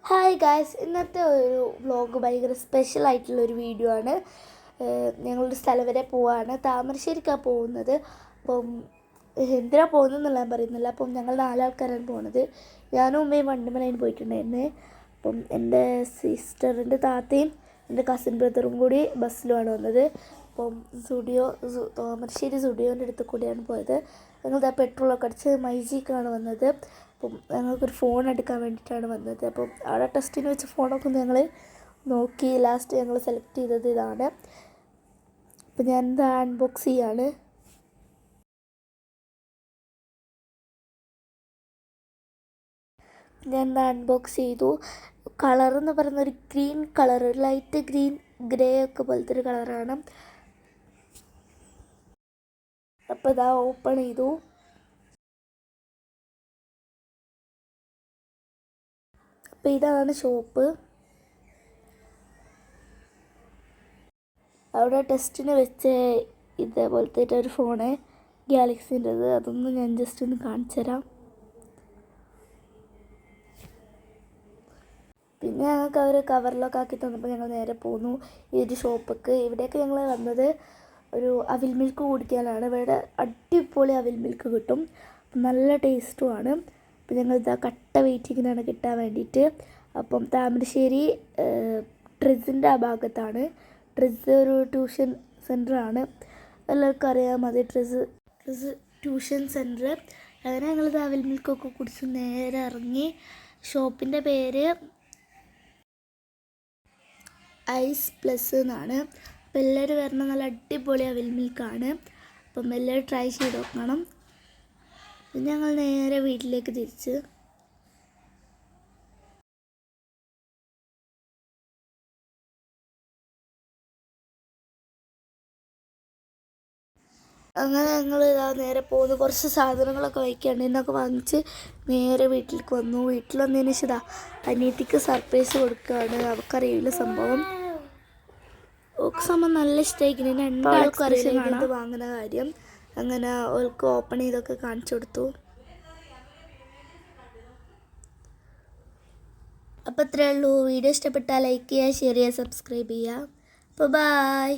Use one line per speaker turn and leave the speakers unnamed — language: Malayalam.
ഹായ് ഗായ്സ്, ഇന്നത്തെ ഒരു വ്ലോഗ് ഭയങ്കര സ്പെഷ്യൽ ആയിട്ടുള്ളൊരു വീഡിയോ ആണ്. ഞങ്ങളൊരു സ്ഥലം വരെ പോവാണ്. താമരശ്ശേരിക്കാണ് പോകുന്നത്. അപ്പം എന്തിനാണ് പോകുന്നതെന്നുള്ള ഞാൻ പറയുന്നില്ല. അപ്പം ഞങ്ങൾ 4 ആൾക്കാരാണ് പോകുന്നത്. ഞാനും ഉമ്മയും വണ്ടിമലയിൽ പോയിട്ടുണ്ടായിരുന്നേ. അപ്പം എൻ്റെ സിസ്റ്ററിൻ്റെ താത്തയും എൻ്റെ കസിൻ ബ്രദറും കൂടി ബസ്സിലുമാണ് വന്നത്. അപ്പം താമരശ്ശേരി സുഡിയോൻ്റെ അടുത്ത് കൂടിയാണ് പോയത്. ഞങ്ങൾ പെട്രോളൊക്കെ അടിച്ച് മൈജിക്കാണ് വന്നത്. അപ്പം ഞങ്ങൾക്കൊരു ഫോൺ എടുക്കാൻ വേണ്ടിയിട്ടാണ് വന്നത്. അപ്പം അവിടെ ടെസ്റ്റിന് വെച്ച ഫോണൊക്കെ ഞങ്ങൾ നോക്കി. ലാസ്റ്റ് ഞങ്ങൾ സെലക്ട് ചെയ്തത് ഇതാണ്. അപ്പം ഞാൻ എന്താ അൺബോക്സ് ചെയ്യാണ്. ഞാൻ എന്താ അൺബോക്സ് ചെയ്തു. കളർ എന്ന് പറയുന്ന ഒരു ഗ്രീൻ കളർ, ഒരു ലൈറ്റ് ഗ്രീൻ ഗ്രേ ഒക്കെ പോലത്തെ ഒരു കളറാണ്. അപ്പോൾ ഇതാ ഓപ്പൺ ചെയ്തു. അപ്പോൾ ഇതാണ് ഷോപ്പ്. അവിടെ ടെസ്റ്റിന് വെച്ച ഇതേപോലത്തെ ഒരു ഫോണ്, ഗാലക്സിൻ്റെത്. അതൊന്ന് ഞാൻ ജസ്റ്റ് ഒന്ന് കാണിച്ചു തരാം. പിന്നെ ഞങ്ങൾക്ക് അവർ കവറിലൊക്കെ ആക്കി തന്നപ്പോൾ ഞങ്ങൾ നേരെ പോന്നു ഈ ഒരു ഷോപ്പിക്ക്. ഇവിടേക്ക് ഞങ്ങൾ വന്നത് ഒരു അവിൽ മിൽക്ക് കുടിക്കാനാണ്. ഇവിടെ അടിപൊളി അവിൽ മിൽക്ക് കിട്ടും, നല്ല ടേസ്റ്റുമാണ്. അപ്പം ഞങ്ങൾ ഇതാ കട്ട വെയിറ്റിങ്ങിനാണ് കിട്ടാൻ വേണ്ടിയിട്ട്. അപ്പം താമരശ്ശേരി ട്രിസിൻ്റെ ആ ഭാഗത്താണ്. ട്രിസ് ഒരു ട്യൂഷൻ സെൻ്ററാണ്, എല്ലാവർക്കും അറിയാം. മതി ട്രിസ് ട്യൂഷൻ സെൻറ്റർ. അങ്ങനെ ഞങ്ങളിത് അവിൽ മിൽക്കൊക്കെ കുടിച്ച് നേരെ ഇറങ്ങി. ഷോപ്പിൻ്റെ പേര് ഐസ് പ്ലസ് എന്നാണ്. അപ്പോൾ എല്ലാവരും വരണം, നല്ല അടിപൊളി അവിൽ മിൽക്കാണ്. അപ്പം എല്ലാവരും ട്രൈ ചെയ്ത് നോക്കണം. പിന്നെ ഞങ്ങൾ നേരെ വീട്ടിലേക്ക് തിരിച്ച്. അങ്ങനെ ഞങ്ങൾ ഇതാ നേരെ പോകുന്നു. കുറച്ച് സാധനങ്ങളൊക്കെ വയ്ക്കാണ്ട് എന്നൊക്കെ വാങ്ങിച്ച് നേരെ വീട്ടിലേക്ക് വന്നു. വീട്ടിൽ വന്നതിന് ശേഷം അനിയത്തിക്ക് സർപ്രൈസ് കൊടുക്കുകയാണ്. അവൾക്കറിയില്ല സംഭവം. സംഭവം നല്ല ഇഷ്ടമായിരിക്കും. രണ്ടാൾക്കും അറിയില്ല ഇത് വാങ്ങുന്ന കാര്യം. അങ്ങനെ അവൾക്ക് ഓപ്പൺ ചെയ്തൊക്കെ കാണിച്ചു കൊടുത്തു. അപ്പോൾ ഇത്രയേ ഉള്ളൂ. വീഡിയോ ഇഷ്ടപ്പെട്ടാൽ ലൈക്ക് ചെയ്യുക, ഷെയർ ചെയ്യുക, സബ്സ്ക്രൈബ് ചെയ്യുക. അപ്പോൾ ബൈ.